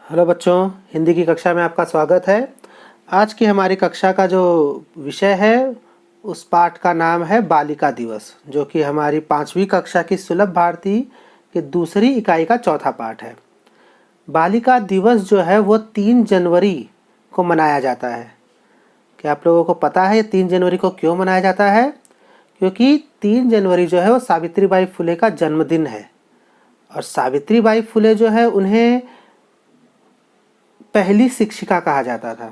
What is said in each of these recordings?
Hello बच्चों, हिंदी की कक्षा में आपका स्वागत है। आज की हमारी कक्षा का जो विषय है उस पाठ का नाम है बालिका दिवस, जो कि हमारी 5वीं कक्षा की सुलभ भारती की दूसरी इकाई का चौथा पाठ है। बालिका दिवस जो है वो 3 जनवरी को मनाया जाता है। क्या आप लोगों को पता है 3 जनवरी को क्यों मनाया जाता है? क्योंकि 3 जनवरी जो है वो सावित्रीबाई फुले का जन्मदिन है। और सावित्रीबाई फुले जो है उन्हें पहली शिक्षिका कहा जाता था,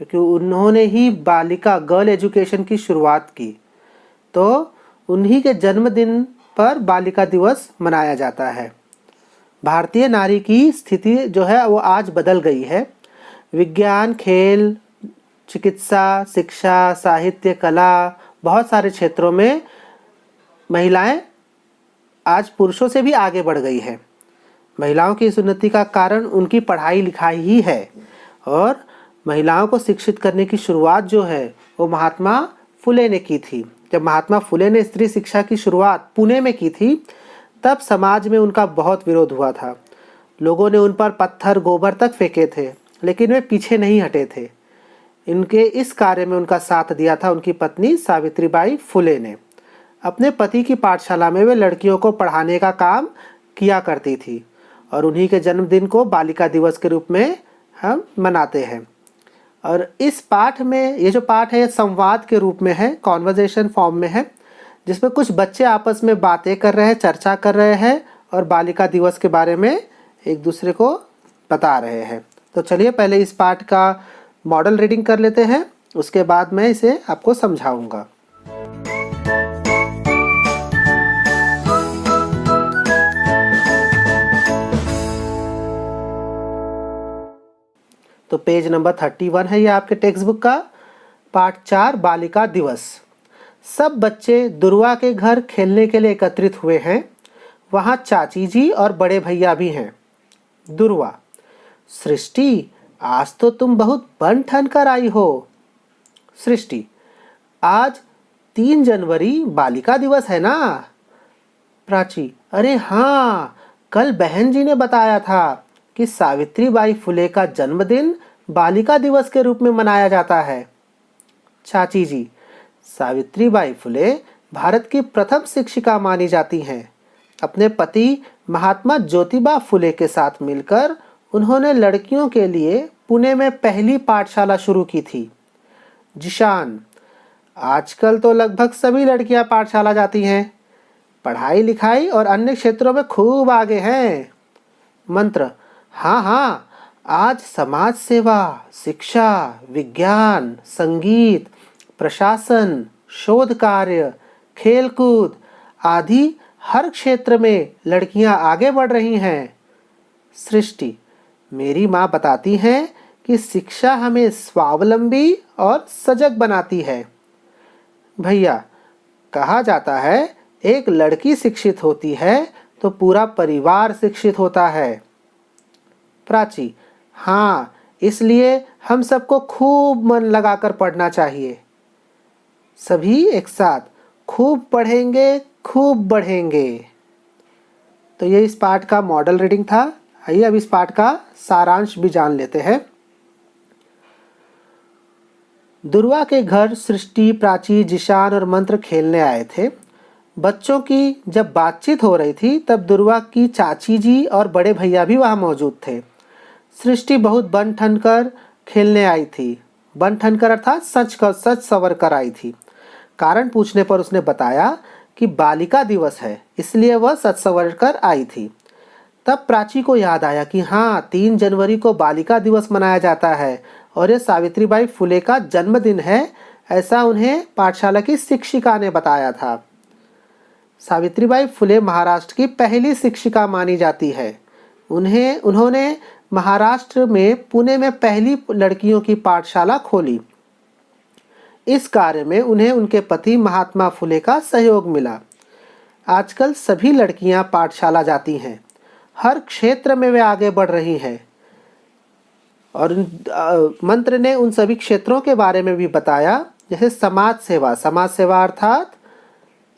क्योंकि उन्होंने ही बालिका गर्ल एजुकेशन की शुरुआत की। तो उन्हीं के जन्मदिन पर बालिका दिवस मनाया जाता है। भारतीय नारी की स्थिति जो है वो आज बदल गई है। विज्ञान, खेल, चिकित्सा, शिक्षा, साहित्य, कला, बहुत सारे क्षेत्रों में महिलाएं आज पुरुषों से भी आगे बढ़ गई है। महिलाओं की इस उन्नति का कारण उनकी पढ़ाई लिखाई ही है। और महिलाओं को शिक्षित करने की शुरुआत जो है वो महात्मा फुले ने की थी। जब महात्मा फुले ने स्त्री शिक्षा की शुरुआत पुणे में की थी, तब समाज में उनका बहुत विरोध हुआ था। लोगों ने उन पर पत्थर, गोबर तक फेंके थे, लेकिन वे पीछे नहीं हटे थे। इनके इस कार्य में उनका साथ दिया था उनकी पत्नी सावित्रीबाई फुले ने। अपने पति की पाठशाला में वे लड़कियों को पढ़ाने का काम किया करती थी, और उन्हीं के जन्मदिन को बालिका दिवस के रूप में हम मनाते हैं। और इस पाठ में, ये जो पाठ है, संवाद के रूप में है, कॉन्वर्जेशन फॉर्म में है, जिसमें कुछ बच्चे आपस में बातें कर रहे हैं, चर्चा कर रहे हैं और बालिका दिवस के बारे में एक दूसरे को बता रहे हैं। तो चलिए पहले इस पाठ का मॉडल रीडिंग कर लेते हैं, उसके बाद मैं इसे आपको समझाऊंगा। तो पेज नंबर 31 है ये आपके टेक्स्ट बुक का। पाठ 4, बालिका दिवस। सब बच्चे दुर्वा के घर खेलने के लिए एकत्रित हुए हैं। वहाँ चाची जी और बड़े भैया भी हैं। दुर्वा: सृष्टि, आज तो तुम बहुत बन ठन कर आई हो। सृष्टि: आज 3 जनवरी बालिका दिवस है ना? प्राची: अरे हाँ, कल बहन जी ने बताया था कि सावित्रीबाई फुले का जन्मदिन बालिका दिवस के रूप में मनाया जाता है। चाची जी: सावित्रीबाई फुले भारत की प्रथम शिक्षिका मानी जाती हैं। अपने पति महात्मा ज्योतिबा फुले के साथ मिलकर उन्होंने लड़कियों के लिए पुणे में पहली पाठशाला शुरू की थी। जिशान: आजकल तो लगभग सभी लड़कियां पाठशाला जाती हैं, पढ़ाई लिखाई और अन्य क्षेत्रों में खूब आगे हैं। मंत्र: हाँ हाँ, आज समाज सेवा, शिक्षा, विज्ञान, संगीत, प्रशासन, शोध कार्य, खेलकूद आदि हर क्षेत्र में लड़कियां आगे बढ़ रही हैं। सृष्टि: मेरी माँ बताती हैं कि शिक्षा हमें स्वावलंबी और सजग बनाती है। भैया: कहा जाता है एक लड़की शिक्षित होती है तो पूरा परिवार शिक्षित होता है। प्राची: हाँ, इसलिए हम सबको खूब मन लगाकर पढ़ना चाहिए। सभी एक साथ: खूब पढ़ेंगे, खूब बढ़ेंगे। तो ये इस पाठ का मॉडल रीडिंग था। आइए अब इस पाठ का सारांश भी जान लेते हैं। दुर्वा के घर सृष्टि, प्राची, जिशान और मंत्र खेलने आए थे। बच्चों की जब बातचीत हो रही थी तब दुर्वा की चाची जी और बड़े भैया भी वहां मौजूद थे। सृष्टि बहुत बन ठन कर खेलने आई थी। बन ठन कर अर्थात सच सवर कर आई थी। कारण पूछने पर उसने बताया कि बालिका दिवस है, इसलिए वह सच सवर कर आई थी। तब प्राची को याद आया कि हाँ, 3 जनवरी को बालिका दिवस मनाया जाता है और यह सावित्रीबाई फुले का जन्मदिन है, ऐसा उन्हें पाठशाला की शिक्षिका ने बताया था। सावित्रीबाई फुले महाराष्ट्र की पहली शिक्षिका मानी जाती है। उन्होंने महाराष्ट्र में पुणे में पहली लड़कियों की पाठशाला खोली। इस कार्य में उन्हें उनके पति महात्मा फुले का सहयोग मिला। आजकल सभी लड़कियां पाठशाला जाती हैं। हर क्षेत्र में वे आगे बढ़ रही हैं। और मंत्र ने उन सभी क्षेत्रों के बारे में भी बताया, जैसे समाज सेवा अर्थात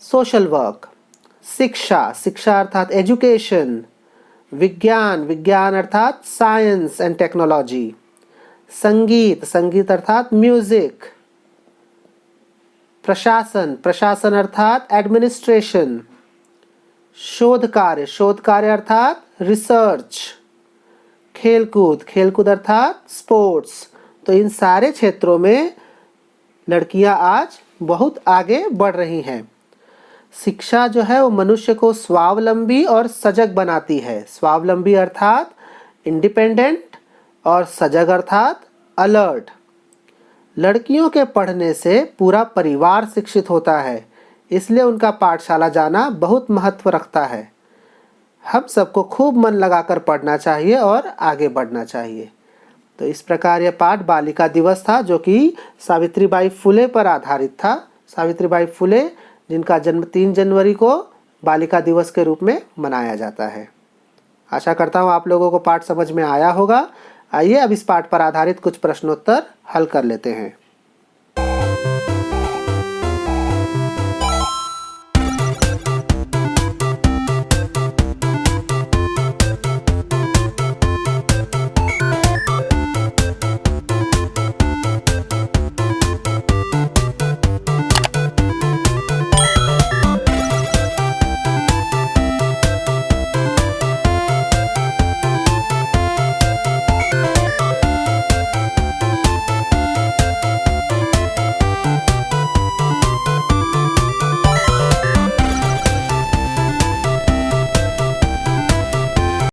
सोशल वर्क, शिक्षा अर्थात एजुकेशन, विज्ञान, विज्ञान अर्थात साइंस एंड टेक्नोलॉजी। संगीत, संगीत अर्थात म्यूजिक। प्रशासन, प्रशासन अर्थात एडमिनिस्ट्रेशन। शोध कार्य, शोध कार्य अर्थात रिसर्च। खेलकूद, खेलकूद अर्थात स्पोर्ट्स। तो इन सारे क्षेत्रों में लड़कियां आज बहुत आगे बढ़ रही हैं। शिक्षा जो है वो मनुष्य को स्वावलंबी और सजग बनाती है। स्वावलंबी अर्थात इंडिपेंडेंट और सजग अर्थात अलर्ट। लड़कियों के पढ़ने से पूरा परिवार शिक्षित होता है, इसलिए उनका पाठशाला जाना बहुत महत्व रखता है। हम सबको खूब मन लगाकर पढ़ना चाहिए और आगे बढ़ना चाहिए। तो इस प्रकार यह पाठ बालिका दिवस था, जो कि सावित्रीबाई फुले पर आधारित था। सावित्रीबाई फुले जिनका जन्म 3 जनवरी को बालिका दिवस के रूप में मनाया जाता है। आशा करता हूँ आप लोगों को पाठ समझ में आया होगा। आइए अब इस पाठ पर आधारित कुछ प्रश्नोत्तर हल कर लेते हैं।